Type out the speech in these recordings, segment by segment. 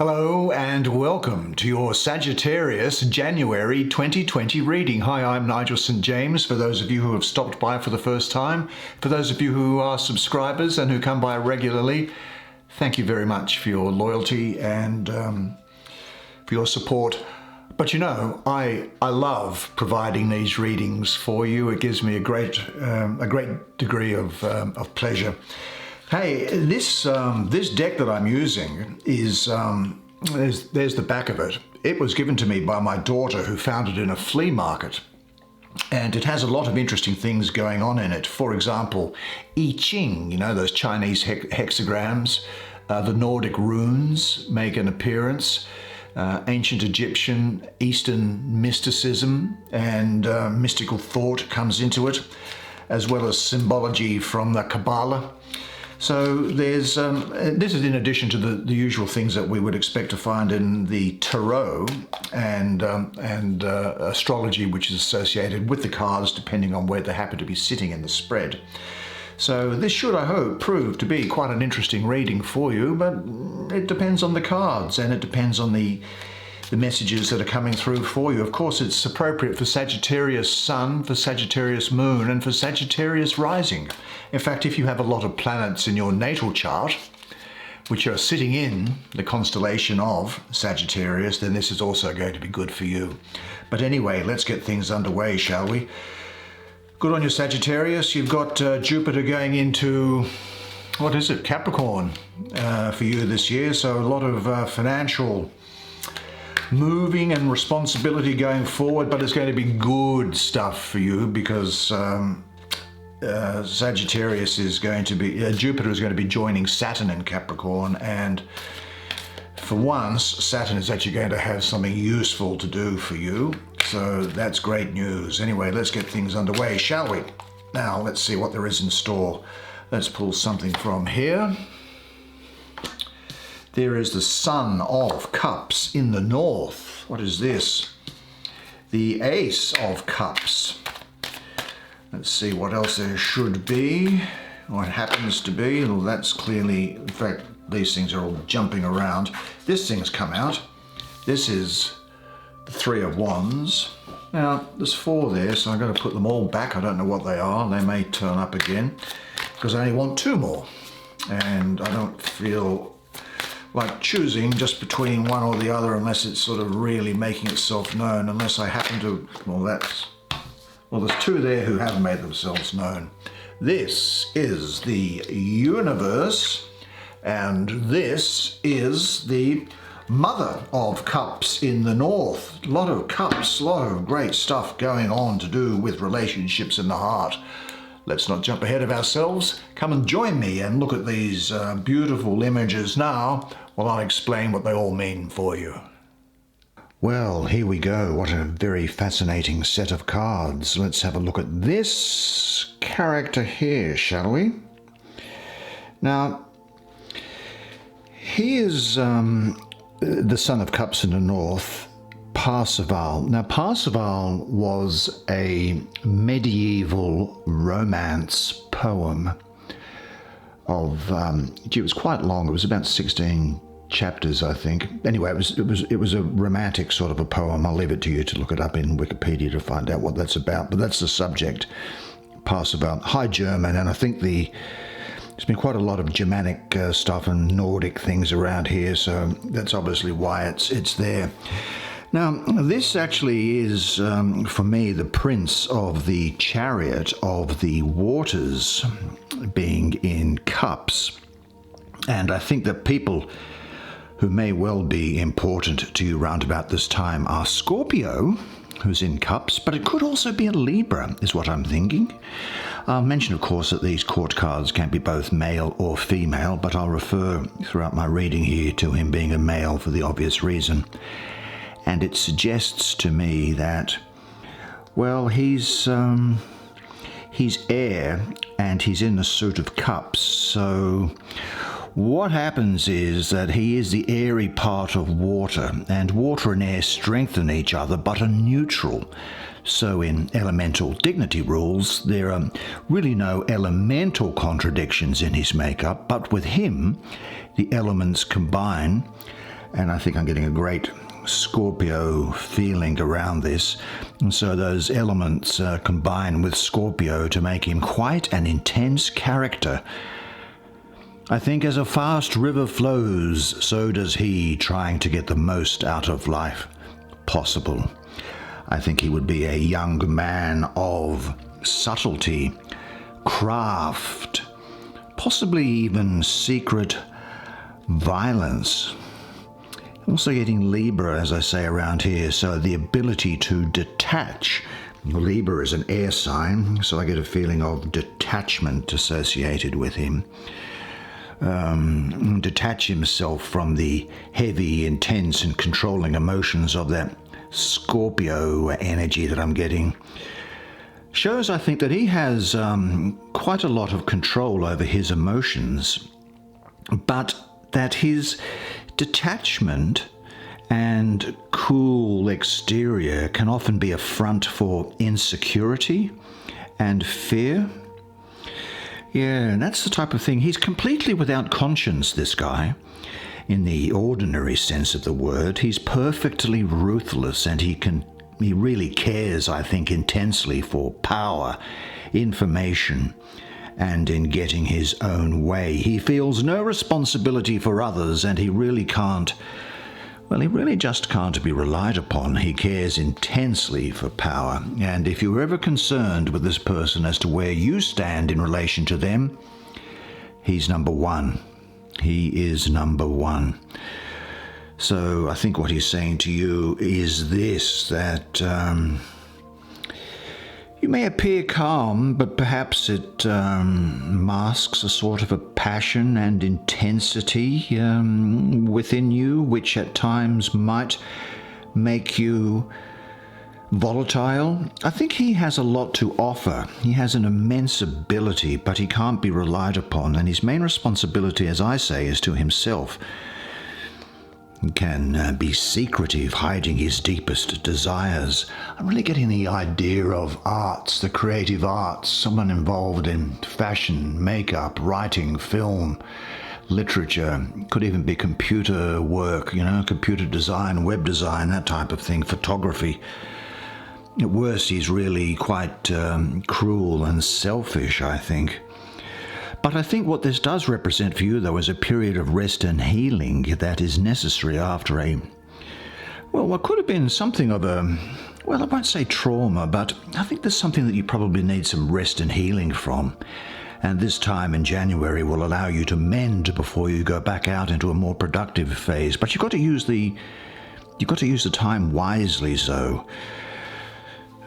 Hello and welcome to your Sagittarius January 2020 reading. Hi, I'm Nigel Saint James. For those of you who have stopped by for the first time, for those of you who are subscribers and who come by regularly, thank you very much for your loyalty and for your support. But you know, I love providing these readings for you. It gives me a great degree of pleasure. Hey, this deck that I'm using is, there's the back of it. It was given to me by my daughter who found it in a flea market. And it has a lot of interesting things going on in it. For example, I Ching, you know, those Chinese hexagrams, the Nordic runes make an appearance, ancient Egyptian, Eastern mysticism and mystical thought comes into it, as well as symbology from the Kabbalah. So there's this is in addition to the usual things that we would expect to find in the tarot and astrology, which is associated with the cards depending on where they happen to be sitting in the spread. So this should, I hope, prove to be quite an interesting reading for you, but it depends on the cards and it depends on the messages that are coming through for you. Of course, it's appropriate for Sagittarius Sun, for Sagittarius Moon, and for Sagittarius Rising. In fact, if you have a lot of planets in your natal chart, which are sitting in the constellation of Sagittarius, then this is also going to be good for you. But anyway, let's get things underway, shall we? Good on your Sagittarius. You've got Jupiter going into, what is it, Capricorn for you this year. So a lot of financial moving and responsibility going forward, but it's going to be good stuff for you because Sagittarius is going to be, Jupiter is going to be joining Saturn in Capricorn, and for once Saturn is actually going to have something useful to do for you, so that's great news. Anyway, let's get things underway, shall we? Now let's see what there is in store. Let's pull something from here. There is the Sun of Cups in the North. What is this? The Ace of Cups. Let's see what else there should be. What happens to be. Well, that's clearly, in fact, these things are all jumping around. This thing's come out. This is the Three of Wands. Now, there's four there, so I'm going to put them all back. I don't know what they are. They may turn up again because I only want two more. And I don't feel like choosing just between one or the other unless it's sort of really making itself known, unless I happen to, well, there's two there who have made themselves known. This is the Universe, and this is the Mother of Cups in the North. A lot of cups, a lot of great stuff going on to do with relationships in the heart. Let's not jump ahead of ourselves. Come and join me and look at these beautiful images now while I explain what they all mean for you. Well, here we go. What a very fascinating set of cards. Let's have a look at this character here, shall we? Now, he is the Son of Cups in the North, Parzival. Now, Parzival was a medieval romance poem of, it was quite long. It was about 16 chapters, I think. Anyway, it was a romantic sort of a poem. I'll leave it to you to look it up in Wikipedia to find out what that's about. But that's the subject, Parzival. High German, and I think there's been quite a lot of Germanic stuff and Nordic things around here, so that's obviously why it's there. Now, this actually is, for me, the Prince of the Chariot of the Waters, being in cups. And I think that people who may well be important to you round about this time are Scorpio, who's in cups, but it could also be a Libra, is what I'm thinking. I'll mention, of course, that these court cards can be both male or female, but I'll refer throughout my reading here to him being a male for the obvious reason. And it suggests to me that, well, he's air and he's in the suit of cups. So what happens is that he is the airy part of water, and water and air strengthen each other but are neutral. So in elemental dignity rules, there are really no elemental contradictions in his makeup, but with him, the elements combine And I think I'm getting a great Scorpio feeling around this. And so those elements combine with Scorpio to make him quite an intense character. I think as a fast river flows, so does he, trying to get the most out of life possible. I think he would be a young man of subtlety, craft, possibly even secret violence. Also getting Libra, as I say around here, so the ability to detach. Libra is an air sign, so I get a feeling of detachment associated with him. Detach himself from the heavy, intense and controlling emotions of that Scorpio energy that I'm getting. Shows, I think, that he has quite a lot of control over his emotions, but that his detachment and cool exterior can often be a front for insecurity and fear. Yeah, and that's the type of thing. He's completely without conscience, this guy, in the ordinary sense of the word. He's perfectly ruthless, and he really cares, I think, intensely for power, information, and in getting his own way. He feels no responsibility for others, and he really just can't be relied upon. He cares intensely for power, and if you're ever concerned with this person as to where you stand in relation to them, he's number one. He is number one. So I think what he's saying to you is this, that you may appear calm, but perhaps it masks a sort of a passion and intensity within you, which at times might make you volatile. I think he has a lot to offer. He has an immense ability, but he can't be relied upon, and his main responsibility, as I say, is to himself. He can be secretive, hiding his deepest desires. I'm really getting the idea of arts, the creative arts, someone involved in fashion, makeup, writing, film, literature. Could even be computer work, computer design, web design, that type of thing, photography. At worst, he's really quite cruel and selfish, I think. But I think what this does represent for you, though, is a period of rest and healing that is necessary after what could have been something of I won't say trauma, but I think there's something that you probably need some rest and healing from. And this time in January will allow you to mend before you go back out into a more productive phase. But you've got to use the time wisely, so.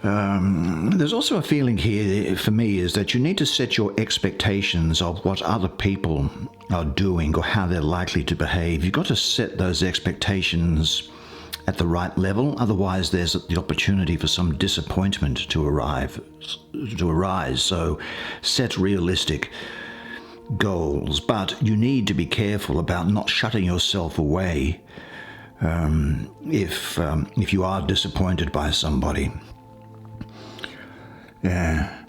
There's also a feeling here for me is that you need to set your expectations of what other people are doing or how they're likely to behave. You've got to set those expectations at the right level. Otherwise, there's the opportunity for some disappointment to arise. So set realistic goals, but you need to be careful about not shutting yourself away if you are disappointed by somebody. Yeah.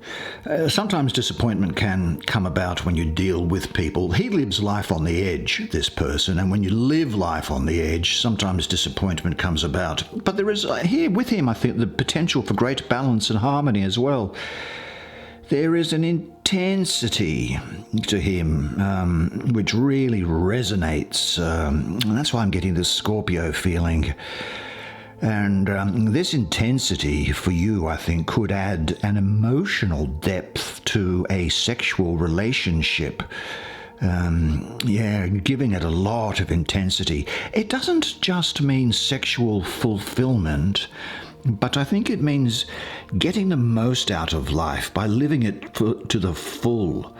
Sometimes disappointment can come about when you deal with people. He lives life on the edge, this person, and when you live life on the edge, sometimes disappointment comes about. But there is, here with him, I think, the potential for great balance and harmony as well. There is an intensity to him which really resonates, and that's why I'm getting this Scorpio feeling. And this intensity for you, I think, could add an emotional depth to a sexual relationship. Giving it a lot of intensity. It doesn't just mean sexual fulfillment, but I think it means getting the most out of life by living it to the full.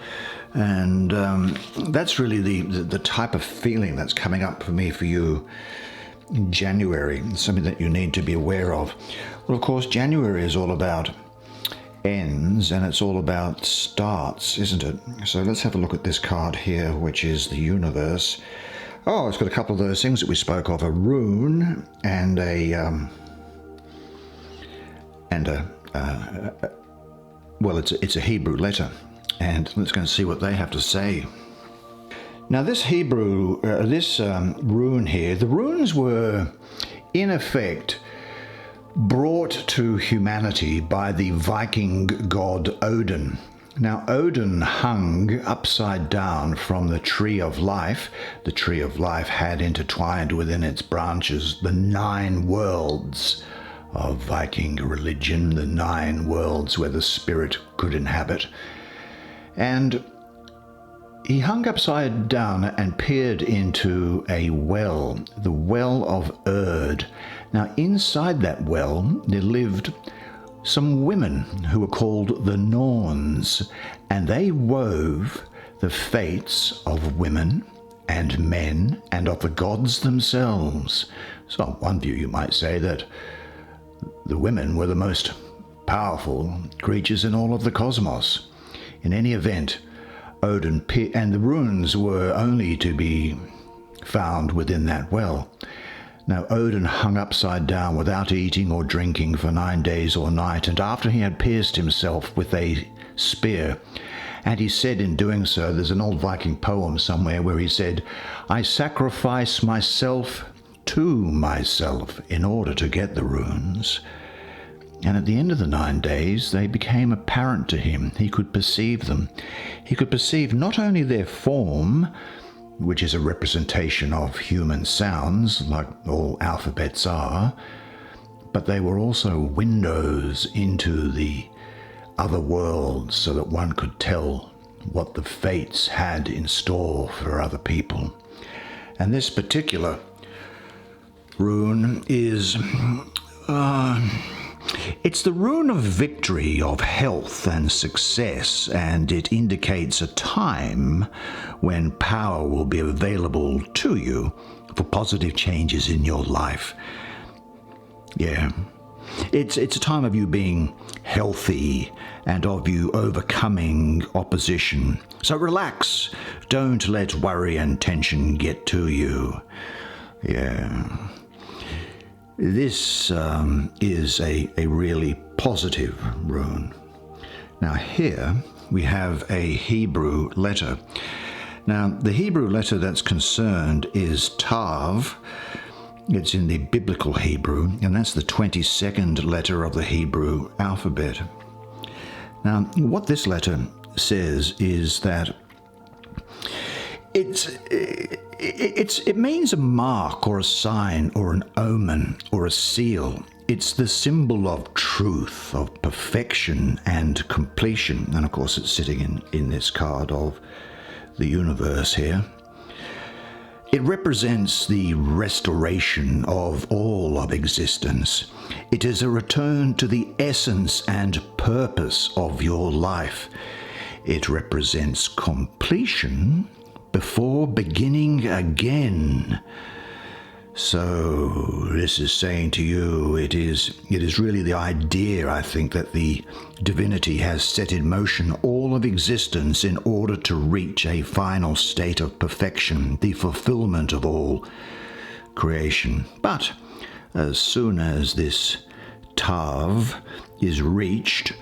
And that's really the type of feeling that's coming up for me for you. January, something that you need to be aware of. Well, of course, January is all about ends and it's all about starts, isn't it? So let's have a look at this card here, which is the universe. Oh, it's got a couple of those things that we spoke of, a rune and it's a Hebrew letter. And let's go and see what they have to say. Now this rune here, the runes were in effect brought to humanity by the Viking god Odin. Now Odin hung upside down from the Tree of Life. The Tree of Life had intertwined within its branches the 9 worlds of Viking religion, the 9 worlds where the spirit could inhabit. And he hung upside down and peered into a well, the Well of Erd. Now inside that well there lived some women who were called the Norns, and they wove the fates of women and men and of the gods themselves. So on one view you might say that the women were the most powerful creatures in all of the cosmos. In any event, Odin and the runes were only to be found within that well. Now Odin hung upside down without eating or drinking for 9 days or night, and after he had pierced himself with a spear, and he said in doing so, there's an old Viking poem somewhere where he said, "I sacrifice myself to myself in order to get the runes." And at the end of the 9 days, they became apparent to him. He could perceive them. He could perceive not only their form, which is a representation of human sounds, like all alphabets are, but they were also windows into the other worlds so that one could tell what the fates had in store for other people. And this particular rune is it's the rune of victory, of health and success, and it indicates a time when power will be available to you for positive changes in your life. Yeah. It's a time of you being healthy and of you overcoming opposition. So relax. Don't let worry and tension get to you. Yeah. This is a really positive rune. Now here we have a Hebrew letter. Now the Hebrew letter that's concerned is Tav. It's in the biblical Hebrew, and that's the 22nd letter of the Hebrew alphabet. Now what this letter says is that it means a mark or a sign or an omen or a seal. It's the symbol of truth, of perfection and completion. And of course it's sitting in this card of the universe here. It represents the restoration of all of existence. It is a return to the essence and purpose of your life. It represents completion before beginning again. So this is saying to you, it is really the idea, I think, that the divinity has set in motion all of existence in order to reach a final state of perfection, the fulfillment of all creation. But as soon as this Tav is reached,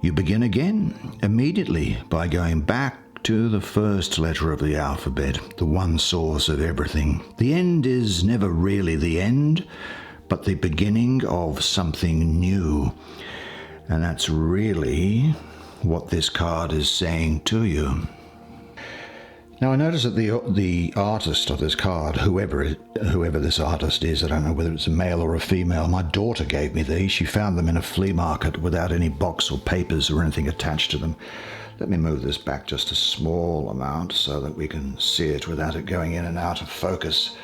you begin again immediately by going back to the first letter of the alphabet, the one source of everything. The end is never really the end, but the beginning of something new. And that's really what this card is saying to you. Now I notice that the artist of this card, whoever this artist is, I don't know whether it's a male or a female. My daughter gave me these. She found them in a flea market without any box or papers or anything attached to them. Let me move this back just a small amount so that we can see it without it going in and out of focus.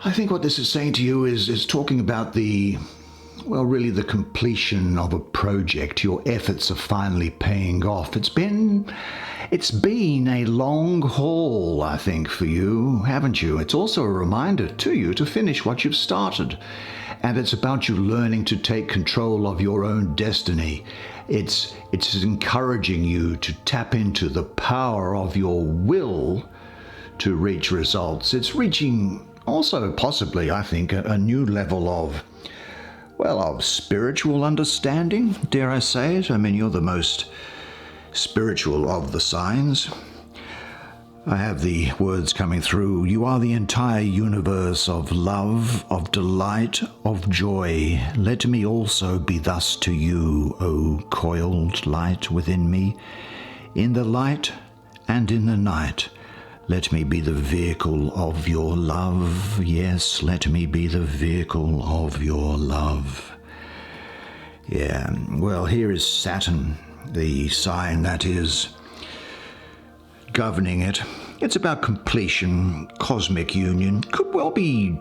I think what this is saying to you is talking about really the completion of a project. Your efforts are finally paying off. It's been a long haul, I think, for you, haven't you? It's also a reminder to you to finish what you've started. And it's about you learning to take control of your own destiny. It's encouraging you to tap into the power of your will to reach results. It's reaching also possibly, I think, a new level of spiritual understanding, dare I say it. I mean, you're the most spiritual of the signs. I have the words coming through. You are the entire universe of love, of delight, of joy. Let me also be thus to you, O coiled light within me. In the light and in the night, let me be the vehicle of your love. Yes, let me be the vehicle of your love. Yeah, well, here is Saturn, the sign that is governing it. It's about completion, cosmic union. Could well be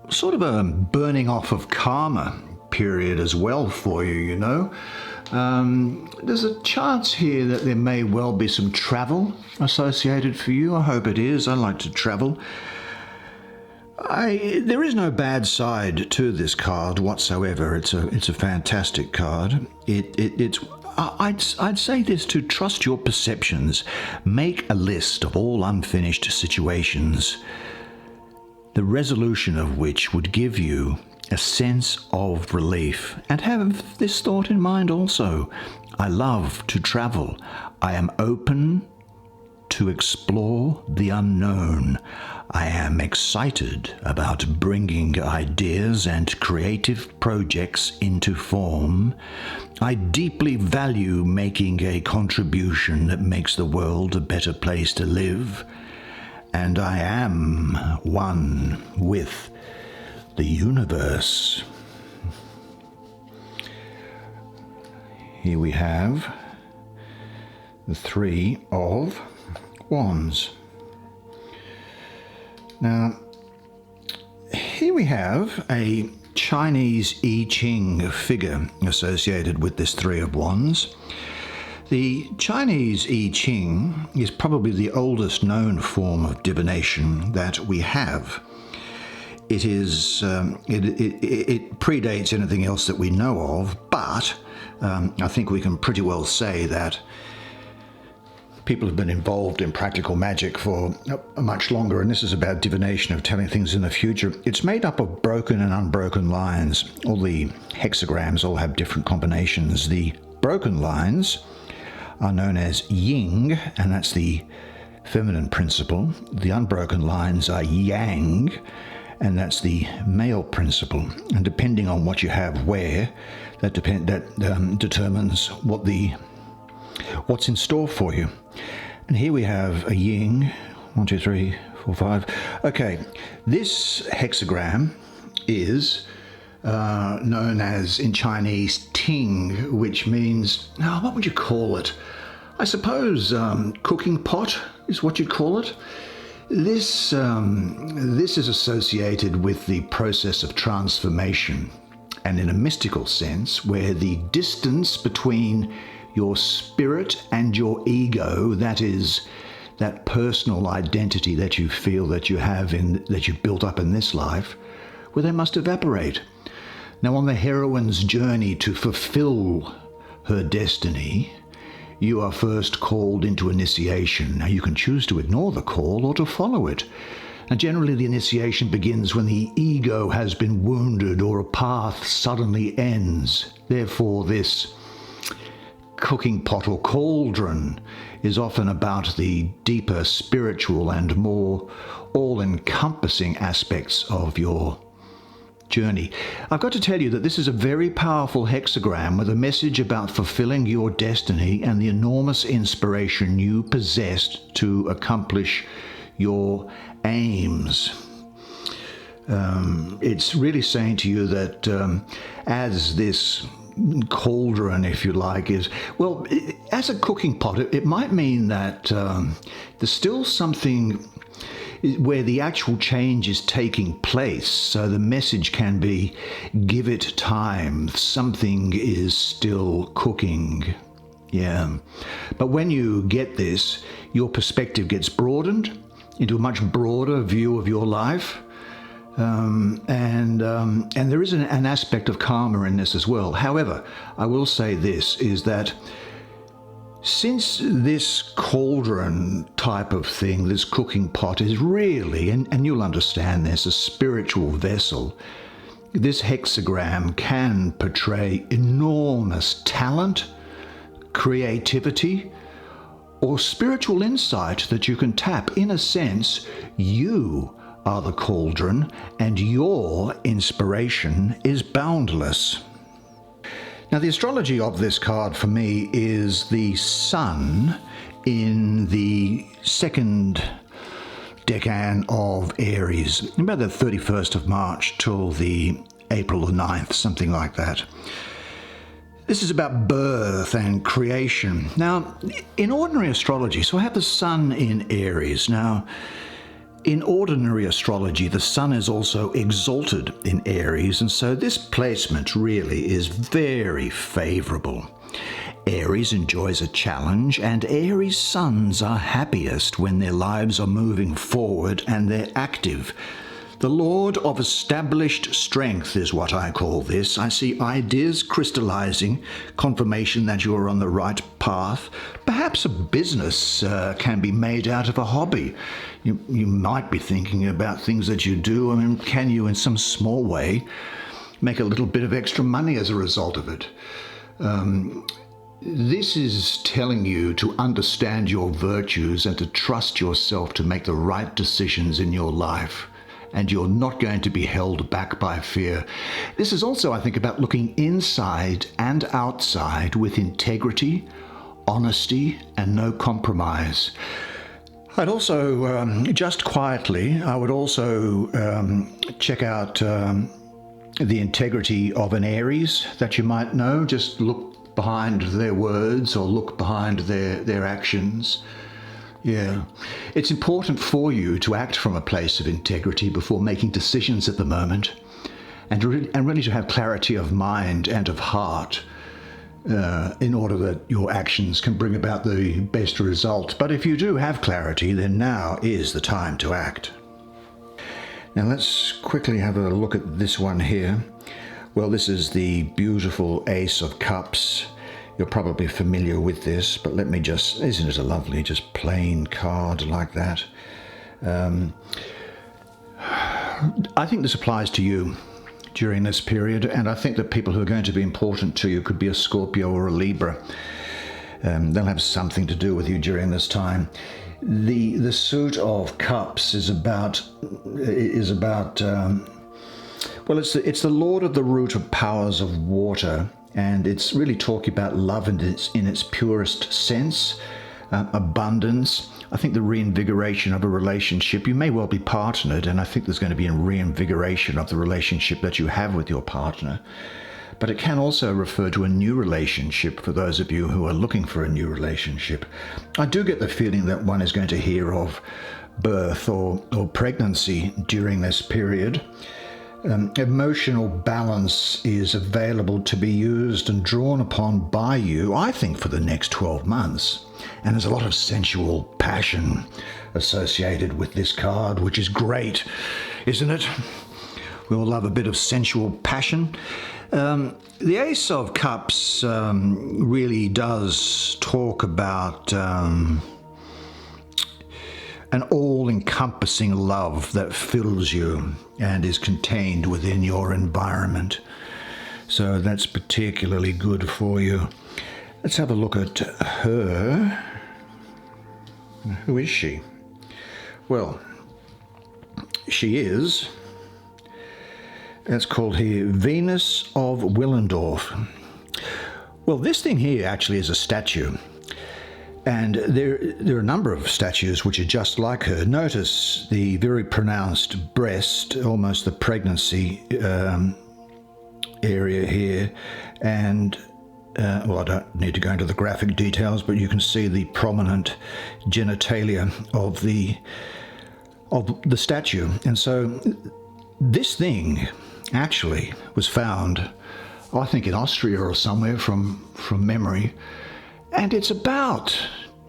sort of a burning off of karma period as well for you, you know. There's a chance here that there may well be some travel associated for you. I hope it is. I like to travel. There is no bad side to this card whatsoever. It's a fantastic card. I'd say this: to trust your perceptions. Make a list of all unfinished situations, the resolution of which would give you a sense of relief. And have this thought in mind also: I love to travel. I am open to explore the unknown. I am excited about bringing ideas and creative projects into form. I deeply value making a contribution that makes the world a better place to live. And I am one with the universe. Here we have the Three of Wands. Now, here we have a Chinese I Ching figure associated with this Three of Wands. The Chinese I Ching is probably the oldest known form of divination that we have. It is it predates anything else that we know of, but I think we can pretty well say that people have been involved in practical magic for much longer, and this is about divination of telling things in the future. It's made up of broken and unbroken lines. All the hexagrams all have different combinations. The broken lines are known as yin, and that's the feminine principle. The unbroken lines are yang, and that's the male principle. And depending on what you have where, that determines what's in store for you. And here we have a yin. 1, 2, 3, 4, 5. Okay, this hexagram is known as, in Chinese, ting, which means, what would you call it? I suppose cooking pot is what you'd call it. This is associated with the process of transformation, and in a mystical sense, where the distance between your spirit and your ego, that is, that personal identity that you feel that you have that you've built up in this life, well, they must evaporate. Now, on the heroine's journey to fulfill her destiny, you are first called into initiation. Now, you can choose to ignore the call or to follow it. And generally, the initiation begins when the ego has been wounded or a path suddenly ends. Therefore, this cooking pot or cauldron is often about the deeper spiritual and more all-encompassing aspects of your journey. I've got to tell you that this is a very powerful hexagram with a message about fulfilling your destiny and the enormous inspiration you possessed to accomplish your aims. It's really saying to you that as this cauldron, if you like, is, well, as a cooking pot, it might mean that there's still something where the actual change is taking place. So the message can be, give it time, something is still cooking. Yeah. But when you get this, your perspective gets broadened into a much broader view of your life. And there is an aspect of karma in this as well. However, I will say this, is that since this cauldron type of thing, this cooking pot is really, and you'll understand this, a spiritual vessel, this hexagram can portray enormous talent, creativity, or spiritual insight that you can tap. In a sense, you are the cauldron and your inspiration is boundless. Now, the astrology of this card for me is the sun in the second decan of Aries, about the 31st of March till the April the 9th, something like that. This is about birth and creation. Now, in ordinary astrology, so I have the sun in Aries. Now, in ordinary astrology, the sun is also exalted in Aries, and so this placement really is very favorable. Aries enjoys a challenge, and Aries suns are happiest when their lives are moving forward and they're active. The Lord of established strength is what I call this. I see ideas crystallizing, confirmation that you are on the right path. Perhaps a business can be made out of a hobby. You might be thinking about things that you do. I mean, can you, in some small way, make a little bit of extra money as a result of it? This is telling you to understand your virtues and to trust yourself to make the right decisions in your life. And you're not going to be held back by fear. This is also, I think, about looking inside and outside with integrity, honesty, and no compromise. I'd also, just quietly, I would also check out the integrity of an Aries that you might know. Just look behind their words or look behind their actions. Yeah, it's important for you to act from a place of integrity before making decisions at the moment, and really to have clarity of mind and of heart in order that your actions can bring about the best result. But if you do have clarity, then now is the time to act. Now let's quickly have a look at this one here. Well, this is the beautiful Ace of Cups. You're probably familiar with this, but let me just, isn't it a lovely, just plain card like that? I think this applies to you during this period, and I think that people who are going to be important to you could be a Scorpio or a Libra. They'll have something to do with you during this time. The Suit of Cups is about well, it's the Lord of the root of powers of water. And it's really talking about love in its purest sense, abundance. I think the reinvigoration of a relationship. You may well be partnered, and I think there's going to be a reinvigoration of the relationship that you have with your partner. But it can also refer to a new relationship for those of you who are looking for a new relationship. I do get the feeling that one is going to hear of birth or pregnancy during this period. Emotional balance is available to be used and drawn upon by you, I think, for the next 12 months. And there's a lot of sensual passion associated with this card, which is great, isn't it? We all love a bit of sensual passion. The Ace of Cups really does talk about an all-encompassing love that fills you and is contained within your environment. So that's particularly good for you. Let's have a look at her. Who is she? Well, she is, it's called here Venus of Willendorf. Well, this thing here actually is a statue. And there are a number of statues which are just like her. Notice the very pronounced breast, almost the pregnancy area here. And, well, I don't need to go into the graphic details, but you can see the prominent genitalia of the statue. And so this thing actually was found, I think, in Austria or somewhere from memory. And it's about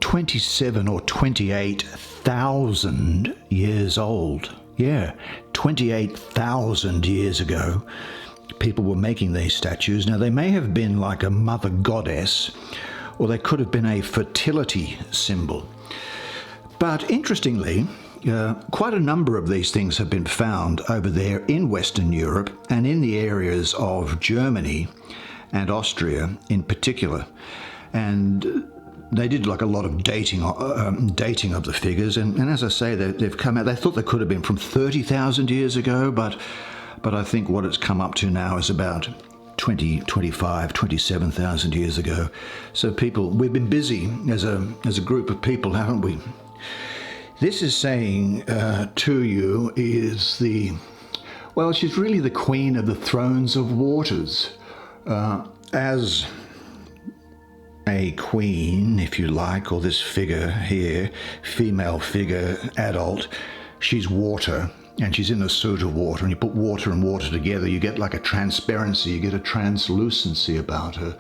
27 or 28,000 years old. Yeah, 28,000 years ago, people were making these statues. Now, they may have been like a mother goddess, or they could have been a fertility symbol. But interestingly, quite a number of these things have been found over there in Western Europe and in the areas of Germany and Austria in particular. And they did like a lot of dating of the figures, and as I say, they've come out. They thought they could have been from 30,000 years ago, but I think what it's come up to now is about 27,000 years ago. So we've been busy as a group of people, haven't we? This is saying to you is she's really the queen of the thrones of waters. As a queen, if you like, or this figure here, female figure, adult, she's water, and she's in a suit of water, and you put water and water together, you get like a transparency, you get a translucency about her.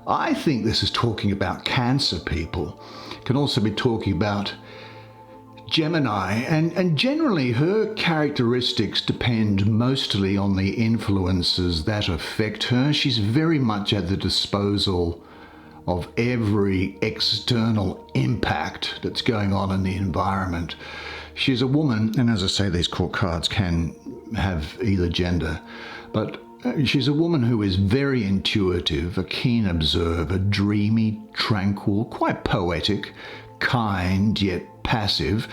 I think this is talking about Cancer people. It can also be talking about Gemini, and generally her characteristics depend mostly on the influences that affect her. She's very much at the disposal of every external impact that's going on in the environment. She's a woman, and as I say, these court cards can have either gender, but she's a woman who is very intuitive, a keen observer, dreamy, tranquil, quite poetic, kind yet passive.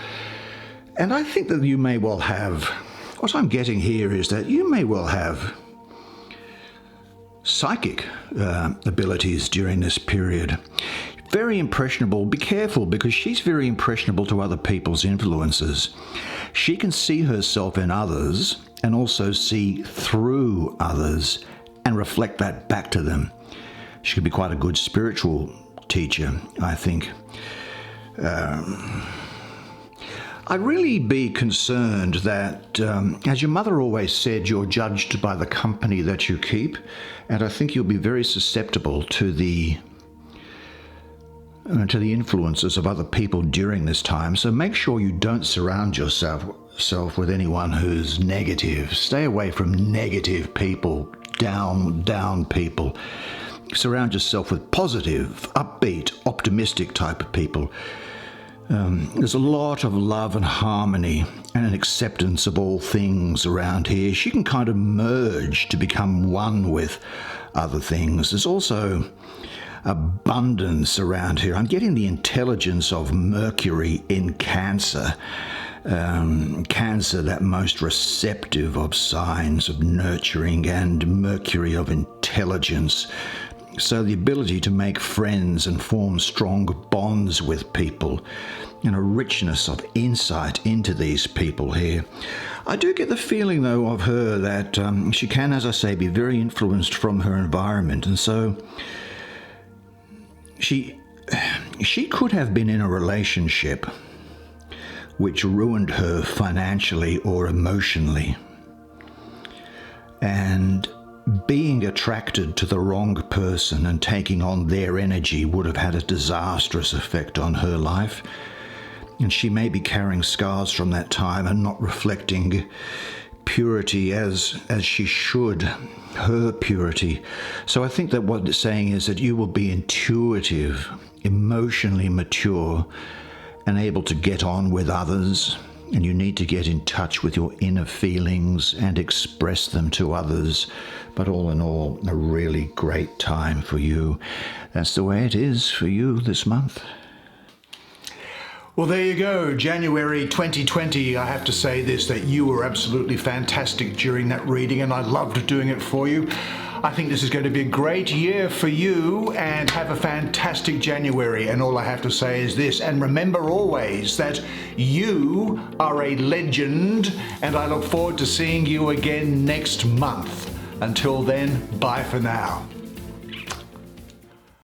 And I think that you may well have, what I'm getting here is that you may well have psychic abilities during this period. Very impressionable. Be careful, because she's very impressionable to other people's influences. She can see herself in others and also see through others and reflect that back to them. She could be quite a good spiritual teacher, I think. I'd really be concerned that, as your mother always said, you're judged by the company that you keep, and I think you'll be very susceptible to the influences of other people during this time. So make sure you don't surround yourself with anyone who's negative. Stay away from negative people, down people. Surround yourself with positive, upbeat, optimistic type of people. There's a lot of love and harmony and an acceptance of all things around here. She can kind of merge to become one with other things. There's also abundance around here. I'm getting the intelligence of Mercury in Cancer. Cancer, that most receptive of signs of nurturing, and Mercury of intelligence. So the ability to make friends and form strong bonds with people, and a richness of insight into these people here. I do get the feeling, though, of her that she can, as I say, be very influenced from her environment. And so she could have been in a relationship which ruined her financially or emotionally. And being attracted to the wrong person and taking on their energy would have had a disastrous effect on her life. And she may be carrying scars from that time and not reflecting purity as she should, her purity. So I think that what it's saying is that you will be intuitive, emotionally mature, and able to get on with others. And you need to get in touch with your inner feelings and express them to others. But all in all, a really great time for you. That's the way it is for you this month. Well, there you go, January 2020. I have to say this, that you were absolutely fantastic during that reading, and I loved doing it for you. I think this is going to be a great year for you, and have a fantastic January. And all I have to say is this, and remember always that you are a legend, and I look forward to seeing you again next month. Until then, bye for now.